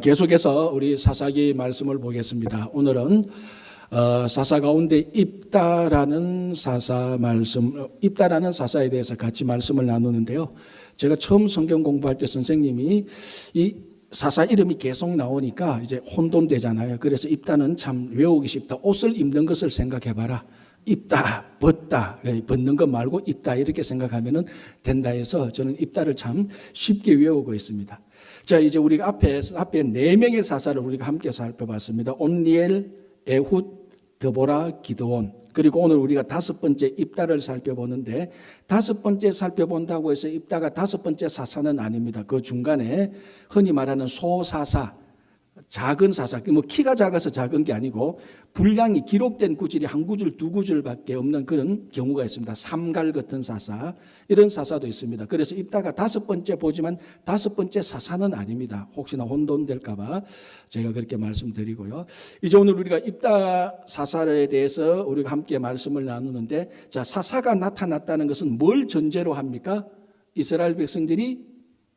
계속해서 우리 사사기 말씀을 보겠습니다. 오늘은 사사 가운데 입다라는 사사에 대해서 같이 말씀을 나누는데요. 제가 처음 성경 공부할 때 선생님이 이 사사 이름이 계속 나오니까 이제 혼돈되잖아요. 그래서 입다는 참 외우기 쉽다. 옷을 입는 것을 생각해봐라. 입다, 벗다, 벗는 것 말고 입다 이렇게 생각하면 된다 해서 저는 입다를 참 쉽게 외우고 있습니다. 자, 이제 우리가 앞에 4명의 사사를 우리가 함께 살펴봤습니다. 온니엘, 에훗, 드보라, 기드온. 그리고 오늘 우리가 5번째 입다를 살펴보는데 5번째 살펴본다고 해서 입다가 5번째 사사는 아닙니다. 그 중간에 흔히 말하는 소사사, 작은 사사, 키가 작아서 작은 게 아니고 분량이 기록된 구절이 한 구절, 두 구절밖에 없는 그런 경우가 있습니다. 삼갈 같은 사사, 이런 사사도 있습니다. 그래서 입다가 5번째 보지만 5번째 사사는 아닙니다. 혹시나 혼돈될까 봐 제가 그렇게 말씀드리고요. 이제 오늘 우리가 입다 사사에 대해서 우리가 함께 말씀을 나누는데, 자, 사사가 나타났다는 것은 뭘 전제로 합니까? 이스라엘 백성들이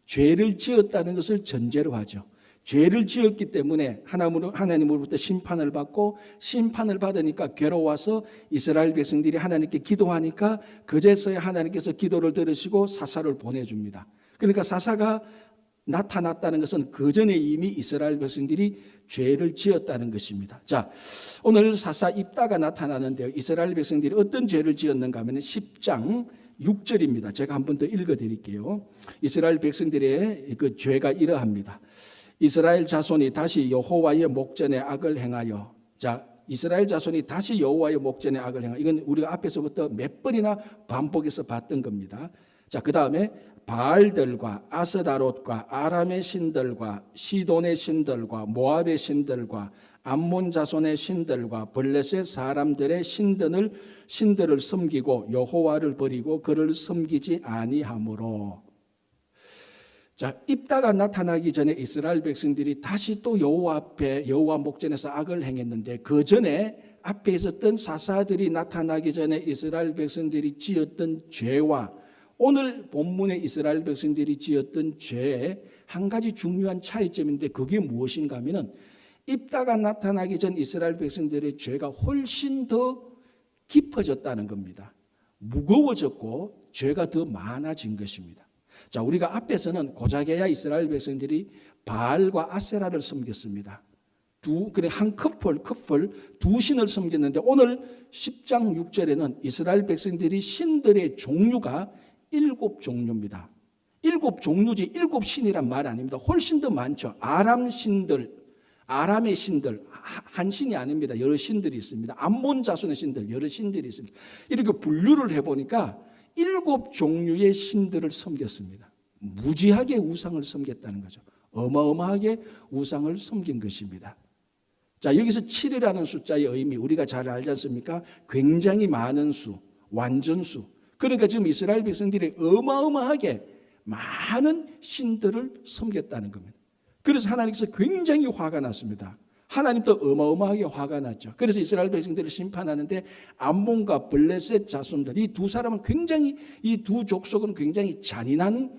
죄를 지었다는 것을 전제로 하죠. 죄를 지었기 때문에 하나님으로부터 심판을 받고, 심판을 받으니까 괴로워서 이스라엘 백성들이 하나님께 기도하니까 그제서야 하나님께서 기도를 들으시고 사사를 보내줍니다. 그러니까 사사가 나타났다는 것은 그 전에 이미 이스라엘 백성들이 죄를 지었다는 것입니다. 자, 오늘 사사 입다가 나타나는데요. 이스라엘 백성들이 어떤 죄를 지었는가 하면 10장 6절입니다. 제가 한 번 더 읽어드릴게요. 이스라엘 백성들의 그 죄가 이러합니다. 이스라엘 자손이 다시 여호와의 목전에 악을 행하여, 자, 이스라엘 자손이 다시 여호와의 목전에 악을 행하여, 이건 우리가 앞에서부터 몇 번이나 반복해서 봤던 겁니다. 자, 그 다음에 바알들과 아스다롯과 아람의 신들과 시돈의 신들과 모압의 신들과 암몬 자손의 신들과 블레셋 사람들의 신들을 섬기고 여호와를 버리고 그를 섬기지 아니하므로. 자, 입다가 나타나기 전에 이스라엘 백성들이 다시 또 여호와 목전에서 악을 행했는데, 그 전에 앞에 있었던 사사들이 나타나기 전에 이스라엘 백성들이 지었던 죄와 오늘 본문의 이스라엘 백성들이 지었던 죄의 한 가지 중요한 차이점인데, 그게 무엇인가 하면은 입다가 나타나기 전 이스라엘 백성들의 죄가 훨씬 더 깊어졌다는 겁니다. 무거워졌고 죄가 더 많아진 것입니다. 자, 우리가 앞에서는 고작해야 이스라엘 백성들이 바알과 아세라를 섬겼습니다. 한 커플 두 신을 섬겼는데, 오늘 10장 6절에는 이스라엘 백성들이 신들의 종류가 7종류입니다. 7종류지 7신이란 말 아닙니다. 훨씬 더 많죠. 아람의 신들, 한 신이 아닙니다. 여러 신들이 있습니다. 암몬 자손의 신들, 여러 신들이 있습니다. 이렇게 분류를 해보니까 7종류의 신들을 섬겼습니다. 무지하게 우상을 섬겼다는 거죠. 어마어마하게 우상을 섬긴 것입니다. 자, 여기서 7이라는 숫자의 의미 우리가 잘 알지 않습니까? 굉장히 많은 수, 완전수. 그러니까 지금 이스라엘 백성들이 어마어마하게 많은 신들을 섬겼다는 겁니다. 그래서 하나님께서 굉장히 화가 났습니다. 하나님도 어마어마하게 화가 났죠. 그래서 이스라엘 백성들을 심판하는데 암몬과 블레셋 자손들, 이 두 사람은 굉장히, 이 두 족속은 굉장히 잔인한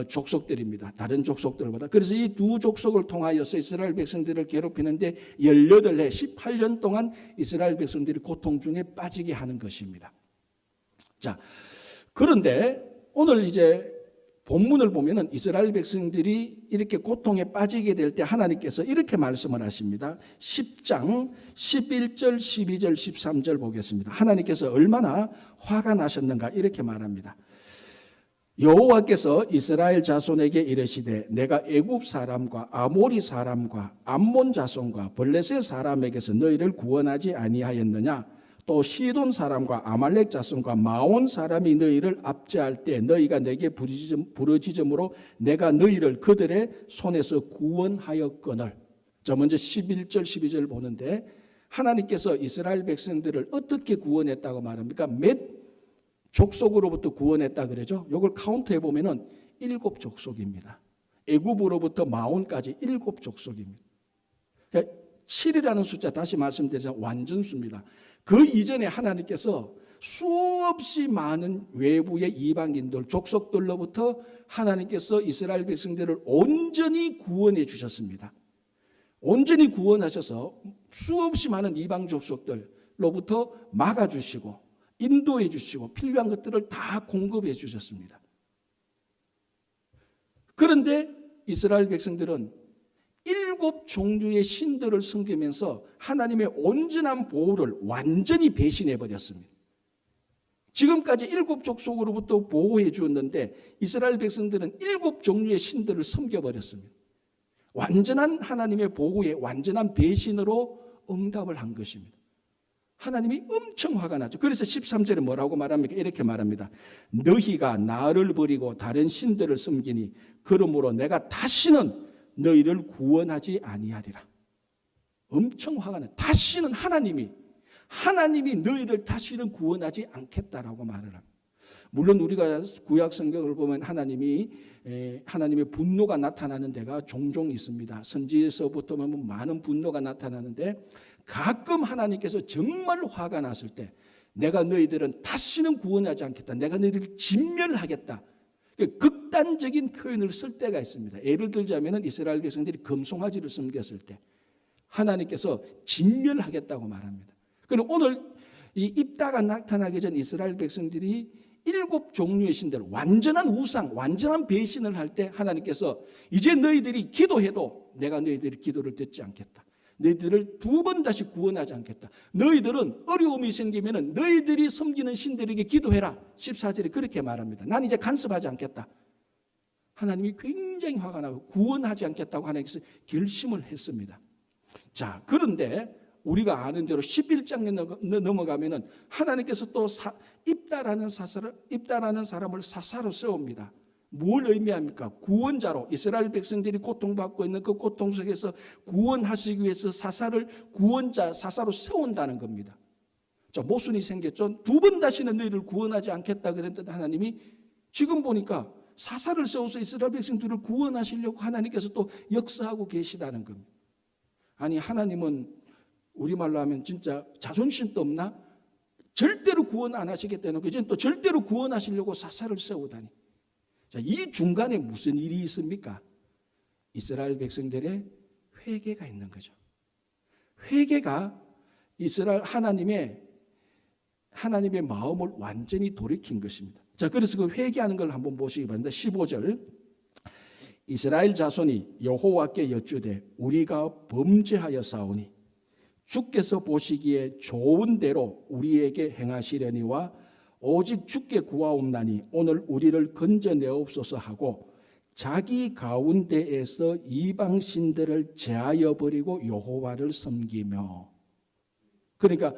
족속들입니다. 다른 족속들보다. 그래서 이 두 족속을 통하여서 이스라엘 백성들을 괴롭히는데 18해, 18년 동안 이스라엘 백성들이 고통 중에 빠지게 하는 것입니다. 자, 그런데 오늘 이제 본문을 보면은 이스라엘 백성들이 이렇게 고통에 빠지게 될 때 하나님께서 이렇게 말씀을 하십니다. 10장 11절, 12절, 13절 보겠습니다. 하나님께서 얼마나 화가 나셨는가 이렇게 말합니다. 여호와께서 이스라엘 자손에게 이르시되 내가 애굽 사람과 아모리 사람과 암몬 자손과 블레셋 사람에게서 너희를 구원하지 아니하였느냐? 또 시돈 사람과 아말렉 자손과 마온 사람이 너희를 압제할 때 너희가 내게 부르짖음으로 내가 너희를 그들의 손에서 구원하였거늘. 자, 먼저 11절 12절 보는데 하나님께서 이스라엘 백성들을 어떻게 구원했다고 말합니까? 몇 족속으로부터 구원했다 그러죠? 이걸 카운트해 보면은 7족속입니다. 애굽으로부터 마온까지 7족속입니다. 7이라는 숫자 다시 말씀드리자면 완전수입니다. 그 이전에 하나님께서 수없이 많은 외부의 이방인들, 족속들로부터 하나님께서 이스라엘 백성들을 온전히 구원해 주셨습니다. 온전히 구원하셔서 수없이 많은 이방 족속들로부터 막아주시고 인도해 주시고 필요한 것들을 다 공급해 주셨습니다. 그런데 이스라엘 백성들은 7 종류의 신들을 섬기면서 하나님의 온전한 보호를 완전히 배신해 버렸습니다. 지금까지 7 족속으로부터 보호해 주었는데 이스라엘 백성들은 7 종류의 신들을 섬겨버렸습니다. 완전한 하나님의 보호에 완전한 배신으로 응답을 한 것입니다. 하나님이 엄청 화가 나죠. 그래서 13절에 뭐라고 말합니까? 이렇게 말합니다. 너희가 나를 버리고 다른 신들을 섬기니 그러므로 내가 다시는 너희를 구원하지 아니하리라. 엄청 화가 나요. 다시는 하나님이 너희를 다시는 구원하지 않겠다라고 말을 합니다. 물론 우리가 구약 성경을 보면 하나님의 분노가 나타나는 데가 종종 있습니다. 선지서부터 보면 많은 분노가 나타나는데 가끔 하나님께서 정말 화가 났을 때 내가 너희들은 다시는 구원하지 않겠다. 내가 너희들을 진멸하겠다. 극단적인 표현을 쓸 때가 있습니다. 예를 들자면 이스라엘 백성들이 금송아지를 섬겼을 때 하나님께서 진멸하겠다고 말합니다. 그리고 오늘 이 입다가 나타나기 전 이스라엘 백성들이 7 종류의 신들, 완전한 우상, 완전한 배신을 할 때 하나님께서 이제 너희들이 기도해도 내가 너희들의 기도를 듣지 않겠다. 너희들을 2번 다시 구원하지 않겠다. 너희들은 어려움이 생기면 너희들이 섬기는 신들에게 기도해라. 14절에 그렇게 말합니다. 난 이제 간섭하지 않겠다. 하나님이 굉장히 화가 나고 구원하지 않겠다고 하나님께서 결심을 했습니다. 자, 그런데 우리가 아는 대로 11장에 넘어가면은 하나님께서 또 입다라는 사람을 사사로 세웁니다. 뭘 의미합니까? 구원자로 이스라엘 백성들이 고통받고 있는 그 고통 속에서 구원하시기 위해서 사사로 세운다는 겁니다. 자, 모순이 생겼죠. 2번 다시는 너희를 구원하지 않겠다 그랬는데 하나님이 지금 보니까 사사를 세워서 이스라엘 백성들을 구원하시려고 하나님께서 또 역사하고 계시다는 겁니다. 아니, 하나님은 우리말로 하면 진짜 자존심도 없나? 절대로 구원 안 하시겠다는 거. 이제 또 절대로 구원하시려고 사사를 세우다니. 자, 이 중간에 무슨 일이 있습니까? 이스라엘 백성들의 회개가 있는 거죠. 회개가 이스라엘 하나님의 마음을 완전히 돌이킨 것입니다. 자, 그래서 그 회개하는 걸 한번 보시기 바랍니다. 15절. 이스라엘 자손이 여호와께 여쭈되 우리가 범죄하여 싸우니 주께서 보시기에 좋은 대로 우리에게 행하시려니와 오직 주께 구하옵나니 오늘 우리를 건져내옵소서 하고 자기 가운데에서 이방 신들을 제하여 버리고 여호와를 섬기며. 그러니까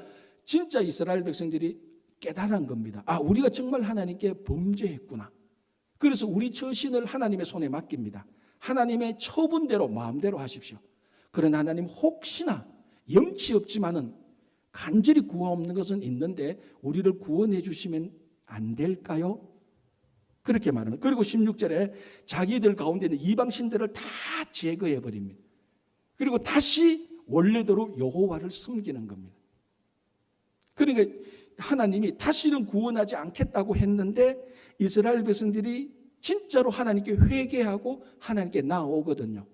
진짜 이스라엘 백성들이 깨달은 겁니다. 아, 우리가 정말 하나님께 범죄했구나. 그래서 우리 처신을 하나님의 손에 맡깁니다. 하나님의 처분대로 마음대로 하십시오. 그러나 하나님 혹시나 염치 없지만은 간절히 구하옵는 것은 있는데 우리를 구원해 주시면 안 될까요? 그렇게 말합니다. 그리고 16절에 자기들 가운데 있는 이방 신들을 다 제거해 버립니다. 그리고 다시 원래대로 여호와를 섬기는 겁니다. 그러니까 하나님이 다시는 구원하지 않겠다고 했는데 이스라엘 백성들이 진짜로 하나님께 회개하고 하나님께 나아오거든요.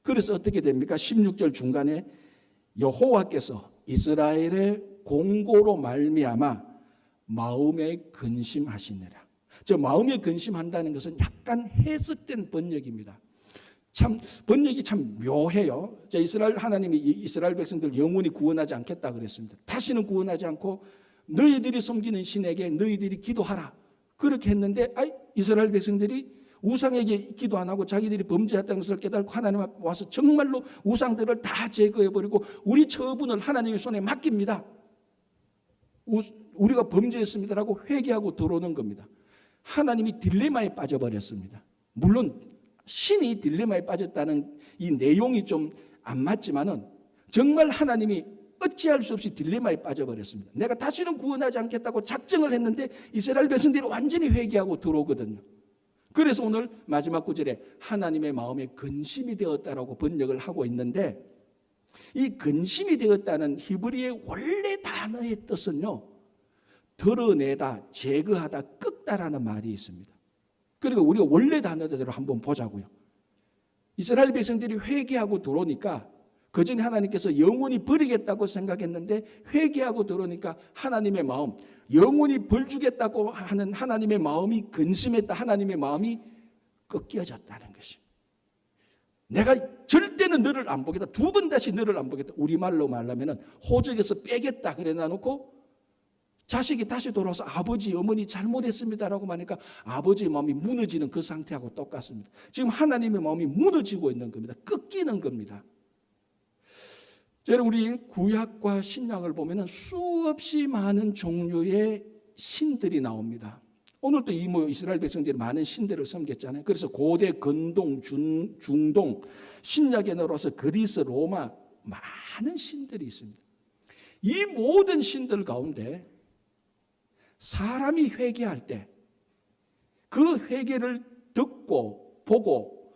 그래서 어떻게 됩니까? 16절 중간에 여호와께서 이스라엘의 공고로 말미암아 마음에 근심하시니라. 저 마음에 근심한다는 것은 약간 해석된 번역입니다. 참 번역이 참 묘해요. 자, 하나님이 이스라엘 백성들 영원히 구원하지 않겠다 그랬습니다. 다시는 구원하지 않고 너희들이 섬기는 신에게 너희들이 기도하라. 그렇게 했는데 이스라엘 백성들이 우상에게 기도 안 하고 자기들이 범죄했다는 것을 깨닫고 하나님 앞에 와서 정말로 우상들을 다 제거해버리고 우리 처분을 하나님의 손에 맡깁니다. 우리가 범죄했습니다라고 회개하고 들어오는 겁니다. 하나님이 딜레마에 빠져버렸습니다. 물론 신이 딜레마에 빠졌다는 이 내용이 좀 안 맞지만은 정말 하나님이 어찌할 수 없이 딜레마에 빠져버렸습니다. 내가 다시는 구원하지 않겠다고 작정을 했는데 이스라엘 백성들이 완전히 회개하고 들어오거든요. 그래서 오늘 마지막 구절에 하나님의 마음에 근심이 되었다라고 번역을 하고 있는데 이 근심이 되었다는 히브리의 원래 단어의 뜻은요, 드러내다, 제거하다, 끄다라는 말이 있습니다. 그러니까 우리가 원래 단어대로 한번 보자고요. 이스라엘 백성들이 회개하고 들어오니까 그전에 하나님께서 영원히 버리겠다고 생각했는데 회개하고 들어오니까 하나님의 마음, 영원히 벌 주겠다고 하는 하나님의 마음이 근심했다. 하나님의 마음이 꺾여졌다는 것입니다. 내가 절대는 너를 안 보겠다. 두 번 다시 너를 안 보겠다. 우리말로 말하면 호적에서 빼겠다 그래 놔놓고 자식이 다시 돌아와서 아버지, 어머니 잘못했습니다라고 하니까 아버지의 마음이 무너지는 그 상태하고 똑같습니다. 지금 하나님의 마음이 무너지고 있는 겁니다. 꺾이는 겁니다. 여러분, 우리 구약과 신약을 보면 수없이 많은 종류의 신들이 나옵니다. 오늘도 이스라엘 백성들이 많은 신들을 섬겼잖아요. 그래서 고대 근동, 중동, 신약에 내려와서 그리스, 로마 많은 신들이 있습니다. 이 모든 신들 가운데 사람이 회개할 때 그 회개를 듣고 보고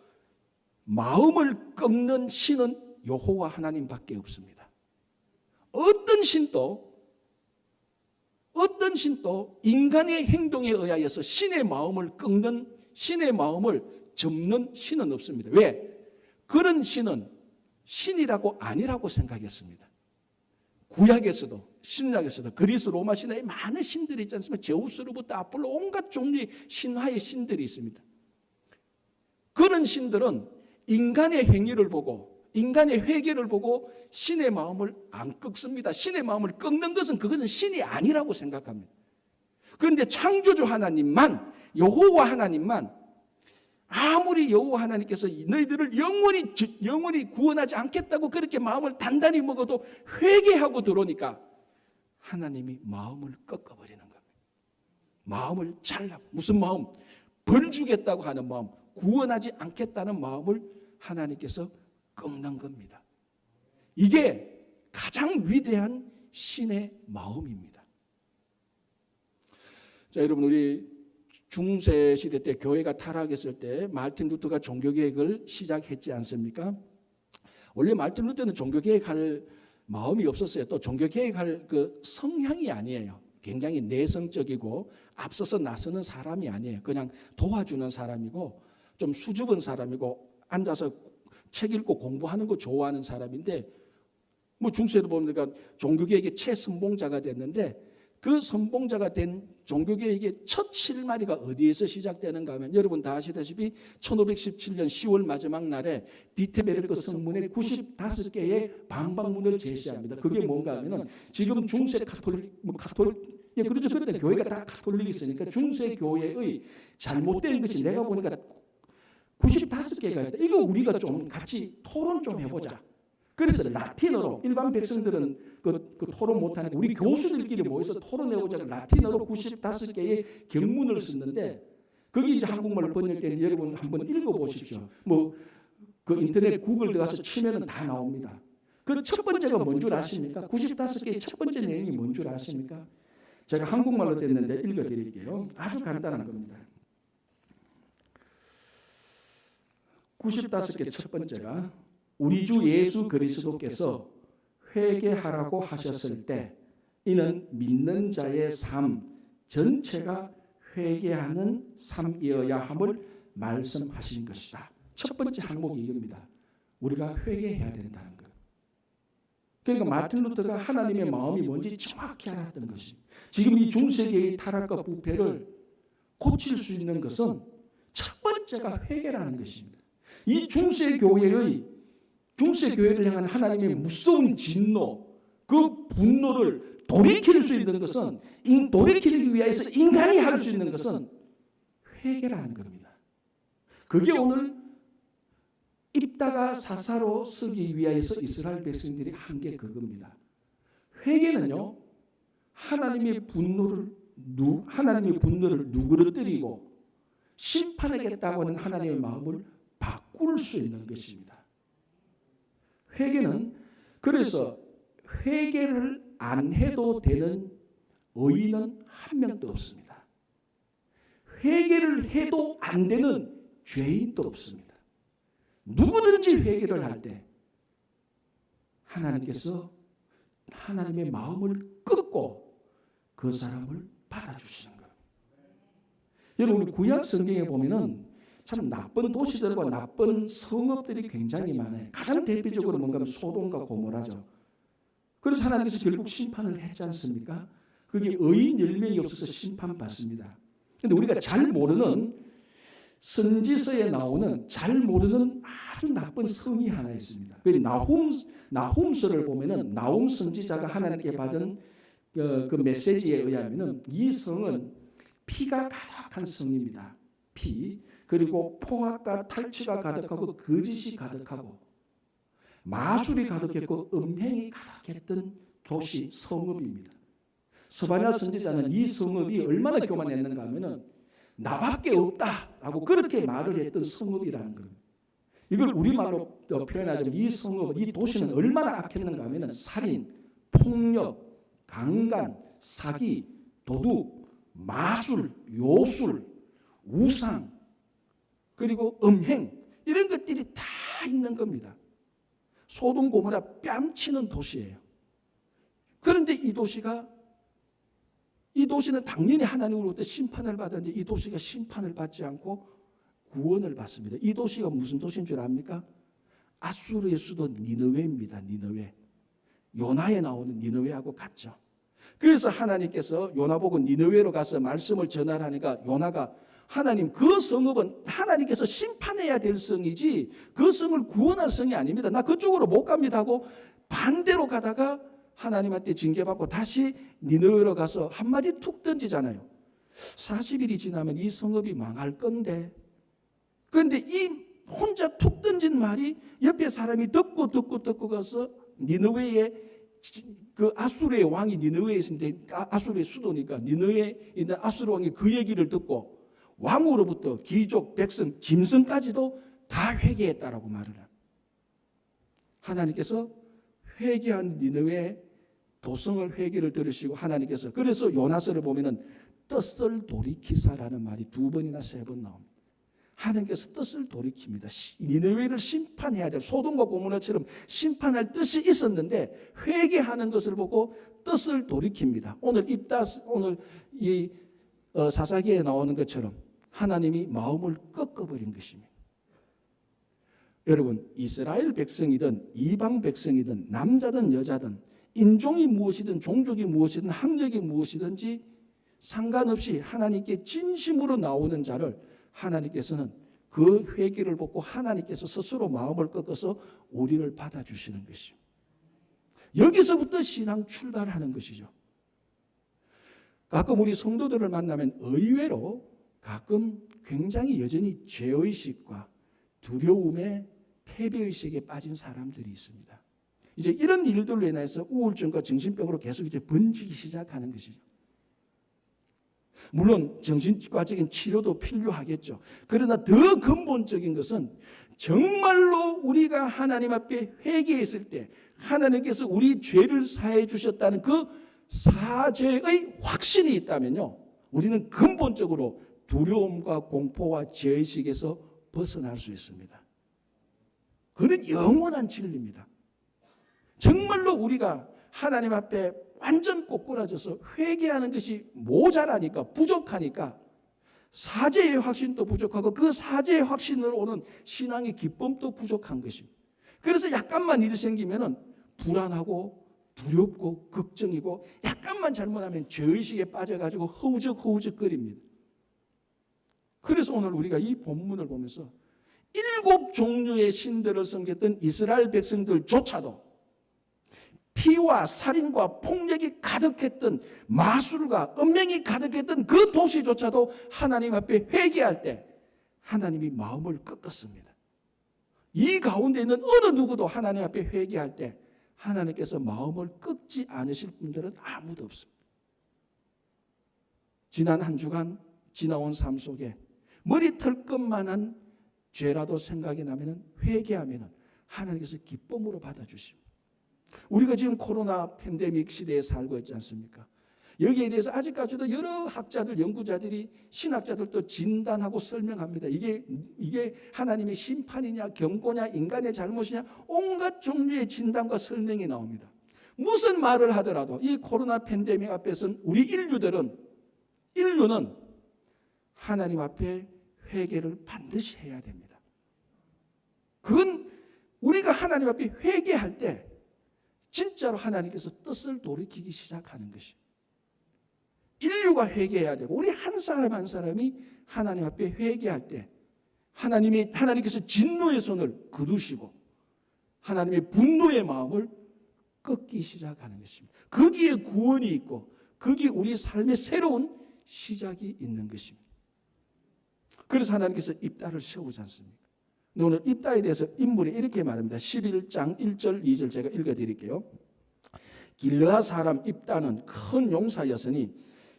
마음을 꺾는 신은 여호와 하나님밖에 없습니다. 어떤 신도 인간의 행동에 의하여서 신의 마음을 꺾는, 신의 마음을 접는 신은 없습니다. 왜? 그런 신은 신이라고 아니라고 생각했습니다. 구약에서도 신약에서도 그리스 로마 신화에 많은 신들이 있지 않습니까? 제우스로부터 아폴로 온갖 종류의 신화의 신들이 있습니다. 그런 신들은 인간의 행위를 보고 인간의 회개를 보고 신의 마음을 안 꺾습니다. 신의 마음을 꺾는 그것은 신이 아니라고 생각합니다. 그런데 창조주 하나님만, 여호와 하나님만, 아무리 여호와 하나님께서 너희들을 영원히 구원하지 않겠다고 그렇게 마음을 단단히 먹어도 회개하고 들어오니까 하나님이 마음을 꺾어버리는 겁니다. 마음을 잘라. 무슨 마음? 벌 주겠다고 하는 마음, 구원하지 않겠다는 마음을 하나님께서 꺾는 겁니다. 이게 가장 위대한 신의 마음입니다. 자, 여러분, 우리 중세 시대 때 교회가 타락했을 때 마르틴 루터가 종교개혁을 시작했지 않습니까? 원래 마르틴 루터는 종교개혁할 마음이 없었어요. 또 종교개혁할 그 성향이 아니에요. 굉장히 내성적이고 앞서서 나서는 사람이 아니에요. 그냥 도와주는 사람이고 좀 수줍은 사람이고 앉아서 책 읽고 공부하는 거 좋아하는 사람인데, 뭐 중세로 보니까 종교개혁의 최선봉자가 됐는데, 그 선봉자가 된 종교개혁의 첫 실마리가 어디에서 시작되는가 하면 여러분 다 아시다시피 1517년 10월 마지막 날에 비테베르크 성문에 95개의 방방문을 제시합니다. 그게 뭔가 하면은 지금 중세 예, 그렇죠. 그때 교회가 다 가톨릭이었으니까 중세 교회의 잘못된 것이 내가 보니까 95개가 있다. 이거 우리가 좀 같이 토론 좀 해보자. 그래서 라틴어로, 일반 백성들은 그 토론 못하니까 우리 교수들끼리 모여서 토론해보자고 라틴어로 95개의 경문을 썼는데, 거기 이제 한국말로 번역된 여러분 한번 읽어보십시오. 그 인터넷 구글 들어가서 치면은 다 나옵니다. 그 첫 번째가 뭔 줄 아십니까? 95개의 첫 번째 내용이 뭔 줄 아십니까? 제가 한국말로 됐는데 읽어드릴게요. 아주 간단한 겁니다. 95개 첫 번째가 우리 주 예수 그리스도께서 회개하라고 하셨을 때 이는 믿는 자의 삶 전체가 회개하는 삶이어야 함을 말씀하신 것이다. 첫 번째 항목이 이겁니다. 우리가 회개해야 된다는 것. 그러니까 마틴 루터가 하나님의 마음이 뭔지 정확히 알았던 것입니다. 지금 이 중세계의 타락과 부패를 고칠 수 있는 것은 첫 번째가 회개라는 것입니다. 이 중세교회를 향한 하나님의 무서운 진노, 그 분노를 돌이킬 수 있는 것은, 돌이키기 위해서 인간이 할 수 있는 것은 회개라는 겁니다. 그게 오늘 입다가 사사로 서기 위하여서 이스라엘 백성들이 한 게 그겁니다. 회개는요, 하나님의 분노를 누그러뜨리고 심판하겠다고 하는 하나님의 마음을 바꿀 수 있는 것입니다. 회개는, 그래서 회개를 안 해도 되는 의인은 한 명도 없습니다. 회개를 해도 안 되는 죄인도 없습니다. 누구든지 회개를 할 때 하나님께서 하나님의 마음을 꺾고 그 사람을 받아주시는 거예요. 여러분, 우리 구약 성경에 보면은 참 나쁜 도시들과 나쁜 성읍들이 굉장히 많아요. 가장 대표적으로 뭔가 하면 소돔과 고모라죠. 그래서 하나님께서 결국 심판을 했지 않습니까? 그게 의인 10명이 없어서 심판받습니다. 그런데 우리가 잘 모르는 선지서에 나오는 잘 모르는 아주 나쁜 성이 하나 있습니다. 그 나훔서를 보면은 나훔 선지자가 하나님께 받은 그 메시지에 의하면은 이 성은 피가 가득한 성입니다. 피, 그리고 포악과 탈취가 가득하고 거짓이 가득하고 마술이 가득했고 음행이 가득했던 도시 성읍입니다. 스바냐 선지자는 이 성읍이 얼마나 교만했는가 하면은 나밖에 없다라고 그렇게 말을 했던 성읍이라는 겁니다. 이걸 우리말로 표현하자면 이 성읍, 이 도시는 얼마나 악했는가 하면은 살인, 폭력, 강간, 사기, 도둑, 마술, 요술, 우상, 그리고 음행, 이런 것들이 다 있는 겁니다. 소돔 고모라 뺨치는 도시예요. 그런데 이 도시는 당연히 하나님으로부터 심판을 받았는데 이 도시가 심판을 받지 않고 구원을 받습니다. 이 도시가 무슨 도시인 줄 압니까? 아수르의 수도 니느웨입니다. 니느웨. 요나에 나오는 니느웨하고 같죠. 그래서 하나님께서 요나 보고 니느웨로 가서 말씀을 전하라니까 요나가 하나님, 그 성읍은 하나님께서 심판해야 될 성이지 그 성을 구원할 성이 아닙니다. 나 그쪽으로 못 갑니다 하고 반대로 가다가 하나님한테 징계받고 다시 니느웨로 가서 한마디 툭 던지잖아요. 40일이 지나면 이 성읍이 망할 건데, 그런데 이 혼자 툭 던진 말이 옆에 사람이 듣고 가서 니느웨에, 그 아수르의 왕이 니느웨에 있는데 아수르의 수도니까 니느웨에 있는 아수르 왕이 그 얘기를 듣고 왕으로부터 귀족, 백성, 짐승까지도 다 회개했다라고 말을 합니다. 하나님께서 회개한 니느웨 도성을 회개를 들으시고 하나님께서, 그래서 요나서를 보면은 뜻을 돌이키사라는 말이 2번이나 3번 나옵니다. 하나님께서 뜻을 돌이킵니다. 니느웨를 심판해야 될, 소돔과 고모라처럼 심판할 뜻이 있었는데 회개하는 것을 보고 뜻을 돌이킵니다. 오늘 이 사사기에 나오는 것처럼 하나님이 마음을 꺾어버린 것입니다. 여러분, 이스라엘 백성이든 이방 백성이든 남자든 여자든 인종이 무엇이든 종족이 무엇이든 학력이 무엇이든지 상관없이 하나님께 진심으로 나오는 자를 하나님께서는 그 회개를 보고 하나님께서 스스로 마음을 꺾어서 우리를 받아주시는 것이죠. 여기서부터 신앙 출발하는 것이죠. 가끔 우리 성도들을 만나면 의외로 가끔 굉장히 여전히 죄의식과 두려움에 패배의식에 빠진 사람들이 있습니다. 이제 이런 일들로 인해서 우울증과 정신병으로 계속 이제 번지기 시작하는 것이죠. 물론 정신과적인 치료도 필요하겠죠. 그러나 더 근본적인 것은 정말로 우리가 하나님 앞에 회개했을 때 하나님께서 우리 죄를 사해 주셨다는 그 사죄의 확신이 있다면요, 우리는 근본적으로 두려움과 공포와 죄의식에서 벗어날 수 있습니다. 그는 영원한 진리입니다. 정말로 우리가 하나님 앞에 완전 꼬꾸라져서 회개하는 것이 모자라니까, 부족하니까 사죄의 확신도 부족하고 그 사죄의 확신으로 오는 신앙의 기쁨도 부족한 것입니다. 그래서 약간만 일이 생기면은 불안하고 두렵고 걱정이고 약간만 잘못하면 죄의식에 빠져가지고 허우적거립니다. 그래서 오늘 우리가 이 본문을 보면서 7 종류의 신들을 섬겼던 이스라엘 백성들조차도 피와 살인과 폭력이 가득했던, 마술과 음행이 가득했던 그 도시조차도 하나님 앞에 회개할 때 하나님이 마음을 꺾었습니다. 이 가운데 있는 어느 누구도 하나님 앞에 회개할 때 하나님께서 마음을 꺾지 않으실 분들은 아무도 없습니다. 지난 한 주간 지나온 삶 속에 머리털 것만한 죄라도 생각이 나면 회개하면 하나님께서 기쁨으로 받아주십니다. 우리가 지금 코로나 팬데믹 시대에 살고 있지 않습니까? 여기에 대해서 아직까지도 여러 학자들, 연구자들이, 신학자들도 진단하고 설명합니다. 이게 하나님의 심판이냐, 경고냐, 인간의 잘못이냐, 온갖 종류의 진단과 설명이 나옵니다. 무슨 말을 하더라도 이 코로나 팬데믹 앞에서는 우리 인류는 하나님 앞에 회개를 반드시 해야 됩니다. 그건 우리가 하나님 앞에 회개할 때 진짜로 하나님께서 뜻을 돌이키기 시작하는 것이. 인류가 회개해야 되고 우리 한 사람 한 사람이 하나님 앞에 회개할 때 하나님께서 진노의 손을 거두시고 하나님의 분노의 마음을 꺾기 시작하는 것입니다. 거기에 구원이 있고 거기에 우리 삶의 새로운 시작이 있는 것입니다. 그래서 하나님께서 입다를 세우지 않습니까? 오늘 입다에 대해서 인물이 이렇게 말합니다. 11장 1절 2절 제가 읽어드릴게요. 길르앗 사람 입다는 큰 용사였으니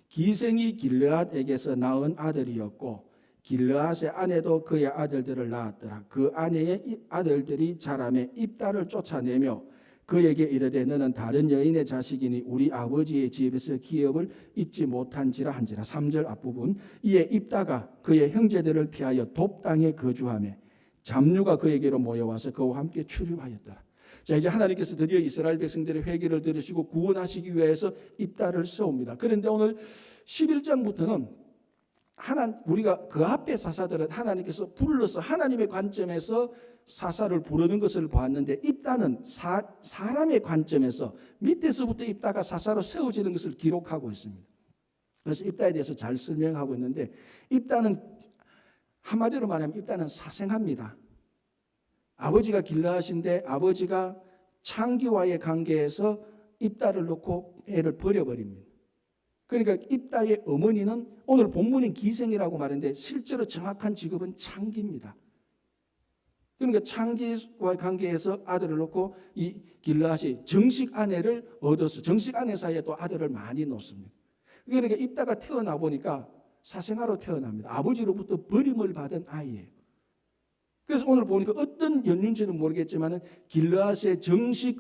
기생이 길르앗에게서 낳은 아들이었고 길르앗의 아내도 그의 아들들을 낳았더라. 그 아내의 아들들이 자라매 입다를 쫓아내며 그에게 이르되 너는 다른 여인의 자식이니 우리 아버지의 집에서 기업을 잊지 못한지라 한지라. 3절 앞부분. 이에 입다가 그의 형제들을 피하여 돕 땅에 거주하며 잡류가 그에게로 모여와서 그와 함께 출입하였더라. 자, 이제 하나님께서 드디어 이스라엘 백성들의 회개를 들으시고 구원하시기 위해서 입다를 세웁니다. 그런데 오늘 11장부터는 우리가 그 앞에 사사들은 하나님께서 불러서 하나님의 관점에서 사사를 부르는 것을 보았는데 입다는 사람의 관점에서 밑에서부터 입다가 사사로 세워지는 것을 기록하고 있습니다. 그래서 입다에 대해서 잘 설명하고 있는데 입다는 한마디로 말하면 입다는 사생합니다. 아버지가 길르앗인데 아버지가 창기와의 관계에서 입다를 놓고 애를 버려버립니다. 그러니까 입다의 어머니는 오늘 본문인 기생이라고 말했는데 실제로 정확한 직업은 창기입니다. 그러니까 창기와 관계에서 아들을 놓고 이 길르앗이 정식 아내를 얻어서 정식 아내 사이에 또 아들을 많이 놓습니다. 그러니까 입다가 태어나 보니까 사생아로 태어납니다. 아버지로부터 버림을 받은 아이예요. 그래서 오늘 보니까 어떤 연륜지는 모르겠지만 길르앗의 정식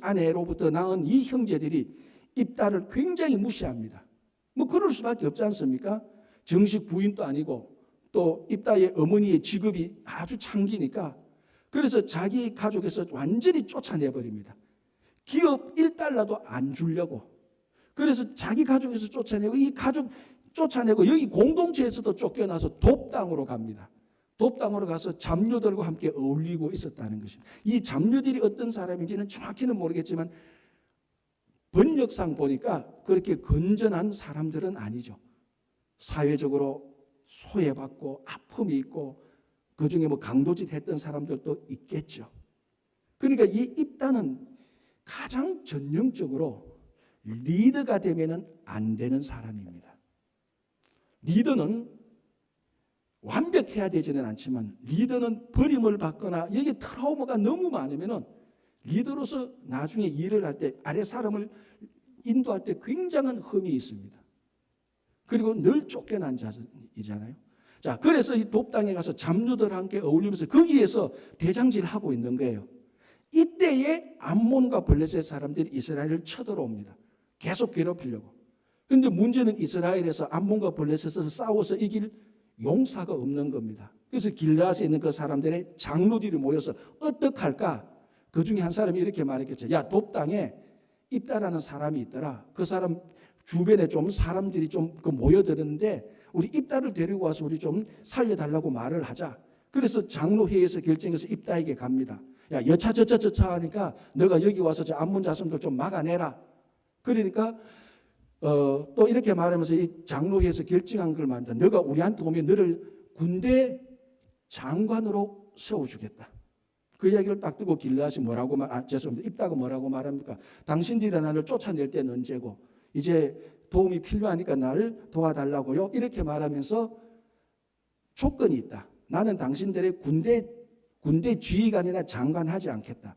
아내로부터 낳은 이 형제들이 입다를 굉장히 무시합니다. 뭐 그럴 수밖에 없지 않습니까? 정식 부인도 아니고 또 입다의 어머니의 직업이 아주 창기니까 그래서 자기 가족에서 완전히 쫓아내버립니다. 기업 1달러도 안 주려고. 그래서 자기 가족에서 쫓아내고 이 가족 쫓아내고 여기 공동체에서도 쫓겨나서 돕당으로 갑니다. 돕당으로 가서 잡류들과 함께 어울리고 있었다는 것입니다. 이 잡류들이 어떤 사람인지는 정확히는 모르겠지만 번역상 보니까 그렇게 건전한 사람들은 아니죠. 사회적으로 소외받고 아픔이 있고 그중에 뭐 강도짓 했던 사람들도 있겠죠. 그러니까 이 입다는 가장 전형적으로 리더가 되면은 안 되는 사람입니다. 리더는 완벽해야 되지는 않지만 리더는 버림을 받거나 여기 트라우마가 너무 많으면은 리더로서 나중에 일을 할 때 아래 사람을 인도할 때 굉장한 흠이 있습니다. 그리고 늘 쫓겨난 자이잖아요. 자, 그래서 이 돕당에 가서 잡류들과 함께 어울리면서 거기에서 대장질하고 있는 거예요. 이때에 암몬과 블레셋 사람들이 이스라엘을 쳐들어옵니다. 계속 괴롭히려고. 그런데 문제는 이스라엘에서 암몬과 블레셋에서 싸워서 이길 용사가 없는 겁니다. 그래서 길르앗에 있는 그 사람들의 장로들이 모여서 어떡할까? 그 중에 한 사람이 이렇게 말했겠죠. 야, 돕당에 입다라는 사람이 있더라. 그 사람 주변에 좀 사람들이 좀 모여들었는데 우리 입다를 데리고 와서 우리 좀 살려달라고 말을 하자. 그래서 장로회의에서 결정해서 입다에게 갑니다. 야, 여차저차 하니까 너가 여기 와서 저 암몬 자손들 좀 막아내라. 그러니까 또 이렇게 말하면서 이 장로회에서 결정한 걸 말한다. 너가 우리한테 오면 너를 군대 장관으로 세워주겠다. 그 이야기를 딱 듣고 길르앗이 죄송합니다. 입다가 뭐라고 말합니까? 당신들이 나를 쫓아낼 때는 언제고 이제 도움이 필요하니까 나를 도와달라고요. 이렇게 말하면서 조건이 있다. 나는 당신들의 군대 지휘관이나 장관하지 않겠다.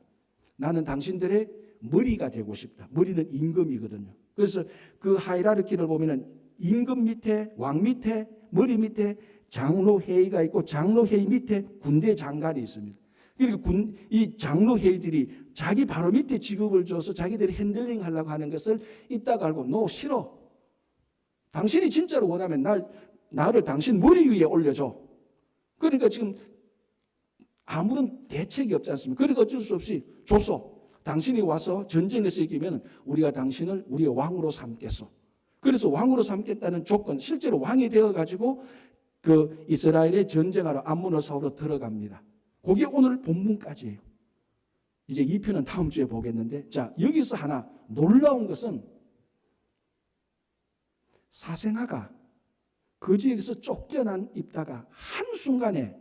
나는 당신들의 머리가 되고 싶다. 머리는 임금이거든요. 그래서 그 하이라르키를 보면은 임금 밑에 왕 밑에 머리 밑에 장로회의가 있고 장로회의 밑에 군대 장관이 있습니다. 그러니까 이 장로회의들이 자기 바로 밑에 직업을 줘서 자기들이 핸들링 하려고 하는 것을 이따가 알고 너 싫어. 당신이 진짜로 원하면 나를 당신 머리 위에 올려줘. 그러니까 지금 아무런 대책이 없지 않습니까? 그러니까 어쩔 수 없이 줬어. 당신이 와서 전쟁에서 이기면 우리가 당신을 우리의 왕으로 삼겠소. 그래서 왕으로 삼겠다는 조건, 실제로 왕이 되어가지고 그 이스라엘의 전쟁하러 암몬을 사오러 들어갑니다. 그게 오늘 본문까지예요. 이제 2편은 다음 주에 보겠는데, 자, 여기서 하나 놀라운 것은 사생아가 그 지역에서 쫓겨난 입다가 한순간에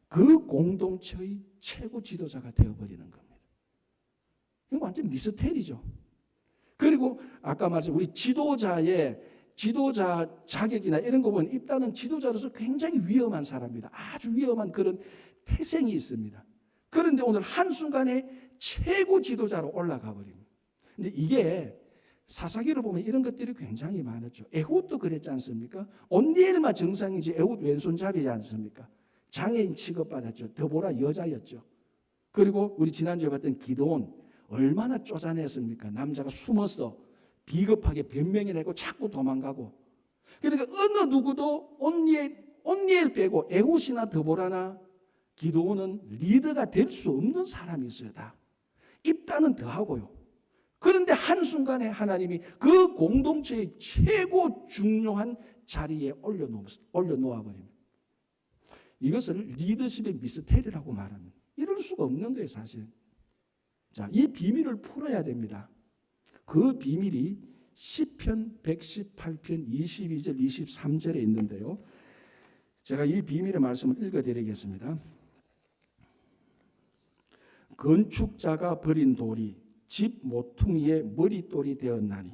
그 공동체의 최고 지도자가 되어버리는 겁니다. 이건 완전 미스테리죠. 그리고 아까 말씀 우리 지도자 자격이나 이런 거 보면 입다는 지도자로서 굉장히 위험한 사람입니다. 아주 위험한 그런 태생이 있습니다. 그런데 오늘 한순간에 최고 지도자로 올라가 버립니다. 근데 이게 사사기를 보면 이런 것들이 굉장히 많았죠. 에훗도 그랬지 않습니까? 온니엘만 정상이지 에훗 왼손잡이지 않습니까? 장애인 취급받았죠. 드보라 여자였죠. 그리고 우리 지난주에 봤던 기드온 얼마나 쪼잔했습니까? 남자가 숨어서 비겁하게 변명이 내고 자꾸 도망가고. 그러니까 어느 누구도 온니엘 빼고 에훗이나 드보라나 기드온은 리더가 될 수 없는 사람이 있어요. 다. 입다는 더하고요. 그런데 한순간에 하나님이 그 공동체의 최고 중요한 자리에 올려놓아버립니다. 이것을 리더십의 미스테리라고 말합니다. 이럴 수가 없는 거예요, 사실. 자, 이 비밀을 풀어야 됩니다. 그 비밀이 시편 118편 22절 23절에 있는데요. 제가 이 비밀의 말씀을 읽어드리겠습니다. 건축자가 버린 돌이 집 모퉁이의 머릿돌이 되었나니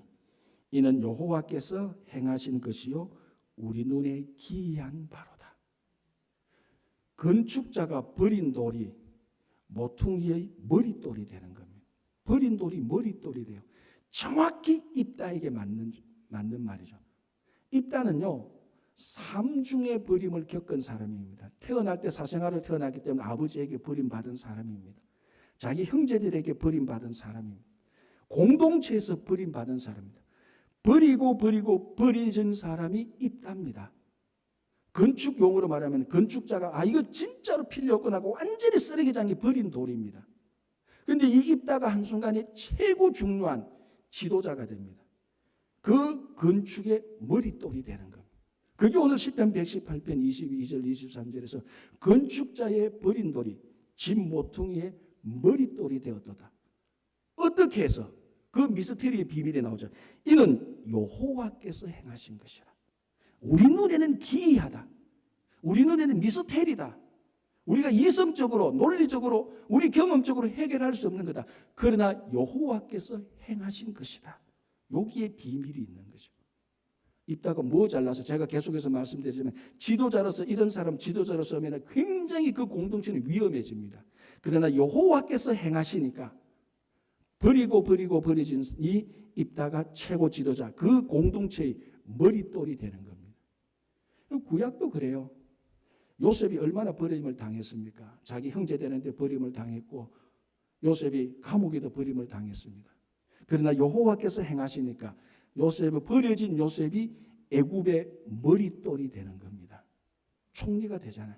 이는 여호와께서 행하신 것이요 우리 눈에 기이한 바로다. 건축자가 버린 돌이 모퉁이의 머릿돌이 되는 겁니다. 버린 돌이 머릿돌이 돼요. 정확히 입다에게 맞는 말이죠. 입다는요, 삼중의 버림을 겪은 사람입니다. 태어날 때 사생아로 태어났기 때문에 아버지에게 버림받은 사람입니다. 자기 형제들에게 버림받은 사람입니다. 공동체에서 버림받은 사람입니다. 버리고 버려진 사람이 입다입니다. 건축 용어로 말하면 건축자가 이거 진짜로 필요 없구나 하고 완전히 쓰레기장에 버린 돌입니다. 그런데 이 입다가 한순간에 최고 중요한 지도자가 됩니다. 그 건축의 머릿돌이 되는 겁니다. 그게 오늘 시편 118편 22절 23절에서 건축자의 버린 돌이 집 모퉁이의 머릿돌이 되었도다. 어떻게 해서? 그 미스터리의 비밀이 나오죠. 이는 여호와께서 행하신 것이라. 우리 눈에는 기이하다. 우리 눈에는 미스터리다. 우리가 이성적으로 논리적으로 우리 경험적으로 해결할 수 없는 거다. 그러나 여호와께서 행하신 것이다. 여기에 비밀이 있는 거죠. 입다가 뭐 잘나서 제가 계속해서 말씀드리지만 지도자로서 이런 사람 지도자로서 하면 굉장히 그 공동체는 위험해집니다. 그러나 여호와께서 행하시니까 버리고 버려진 이 입다가 최고 지도자 그 공동체의 머릿돌이 되는 겁니다. 구약도 그래요. 요셉이 얼마나 버림을 당했습니까? 자기 형제 되는데 버림을 당했고 요셉이 감옥에도 버림을 당했습니다. 그러나 여호와께서 행하시니까 버려진 요셉이 애굽의 머릿돌이 되는 겁니다. 총리가 되잖아요.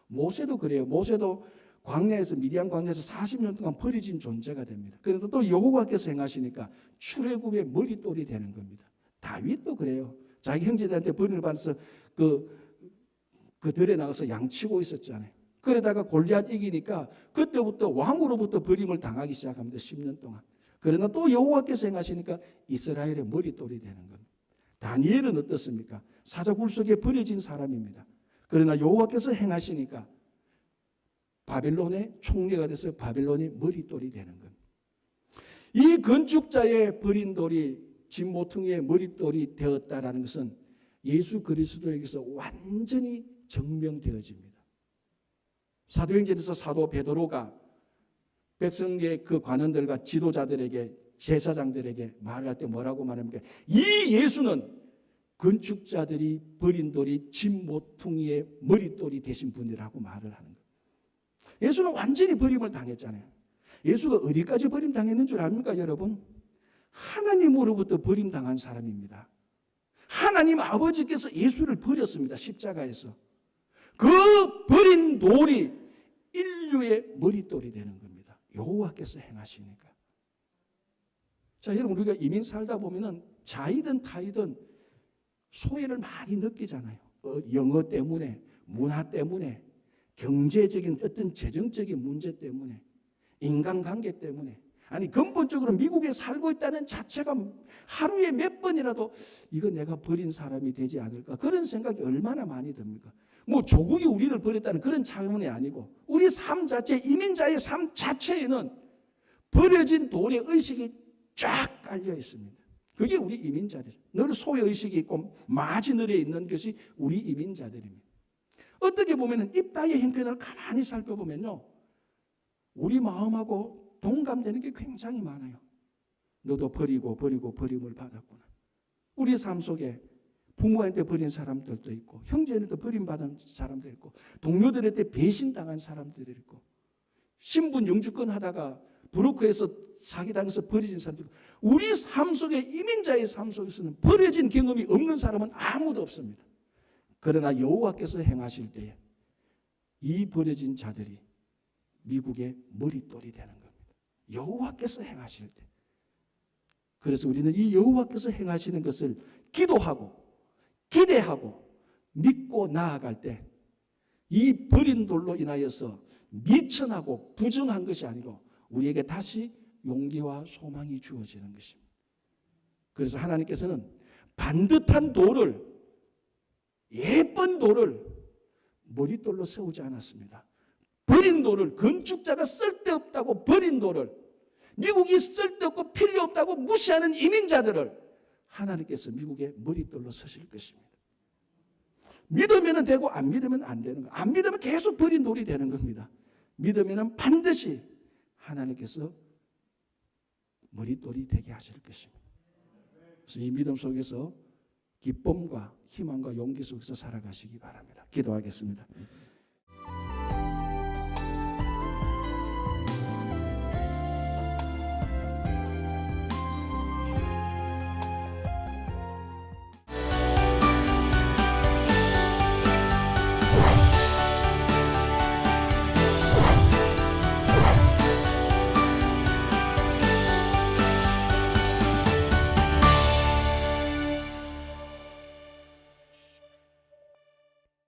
모세도 그래요. 모세도 광야에서 미디안 광야에서 40년 동안 버려진 존재가 됩니다. 그래도 또 여호와께서 행하시니까 출애굽의 머릿돌이 되는 겁니다. 다윗도 그래요. 자기 형제들한테 버림을 받아서 그 들에 나가서 양치고 있었잖아요. 그러다가 골리앗 이기니까 그때부터 왕으로부터 버림을 당하기 시작합니다. 10년 동안. 그러나 또 여호와께서 행하시니까 이스라엘의 머릿돌이 되는 겁니다. 다니엘은 어떻습니까? 사자굴 속에 버려진 사람입니다. 그러나 여호와께서 행하시니까 바벨론의 총리가 돼서 바벨론이 머릿돌이 되는 겁니다. 이 건축자의 버린 돌이 집 모퉁이의 머릿돌이 되었다라는 것은 예수 그리스도에게서 완전히 증명되어집니다. 사도행전에서 사도 베드로가 백성의 그 관원들과 지도자들에게 제사장들에게 말할 때 뭐라고 말합니까? 이 예수는 건축자들이 버린 돌이 집 모퉁이의 머릿돌이 되신 분이라고 말을 하는 거예요. 예수는 완전히 버림을 당했잖아요. 예수가 어디까지 버림당했는 줄 압니까, 여러분? 하나님으로부터 버림당한 사람입니다. 하나님 아버지께서 예수를 버렸습니다. 십자가에서. 그 버린 돌이 인류의 머릿돌이 되는 겁니다. 여호와께서 행하시니까. 자, 여러분, 우리가 이민 살다 보면은 자이든 타이든 소외를 많이 느끼잖아요. 영어 때문에, 문화 때문에, 경제적인 어떤 재정적인 문제 때문에, 인간관계 때문에. 아니, 근본적으로 미국에 살고 있다는 자체가 하루에 몇 번이라도 이거 내가 버린 사람이 되지 않을까. 그런 생각이 얼마나 많이 듭니까? 뭐 조국이 우리를 버렸다는 그런 차원이 아니고 우리 삶 자체, 이민자의 삶 자체에는 버려진 돌의 의식이 쫙 깔려 있습니다. 그게 우리 이민자들. 늘 소외의식이 있고 마지늘에 있는 것이 우리 이민자들입니다. 어떻게 보면 입다의 형편을 가만히 살펴보면요. 우리 마음하고 동감되는 게 굉장히 많아요. 너도 버림을 받았구나. 우리 삶 속에 부모한테 버린 사람들도 있고 형제한테 버림받은 사람도 있고 동료들한테 배신당한 사람들도 있고 신분 영주권 하다가 브로커에서 사기당해서 버려진 사람도 있고 우리 삶 속에 이민자의 삶 속에서는 버려진 경험이 없는 사람은 아무도 없습니다. 그러나 여호와께서 행하실 때에 이 버려진 자들이 미국의 머릿돌이 되는 겁니다. 여호와께서 행하실 때. 그래서 우리는 이 여호와께서 행하시는 것을 기도하고 기대하고 믿고 나아갈 때 이 버린 돌로 인하여서 미천하고 부정한 것이 아니고 우리에게 다시 용기와 소망이 주어지는 것입니다. 그래서 하나님께서는 반듯한 돌을, 예쁜 돌을 머릿돌로 세우지 않았습니다. 버린 돌을, 건축자가 쓸데없다고 버린 돌을, 미국이 쓸데없고 필요 없다고 무시하는 이민자들을 하나님께서 미국의 머릿돌로 서실 것입니다. 믿으면 되고 안 믿으면 안 되는 거예요. 안 믿으면 계속 버린 돌이 되는 겁니다. 믿으면 반드시 하나님께서 머릿돌이 되게 하실 것입니다. 그래서 이 믿음 속에서 기쁨과 희망과 용기 속에서 살아가시기 바랍니다. 기도하겠습니다.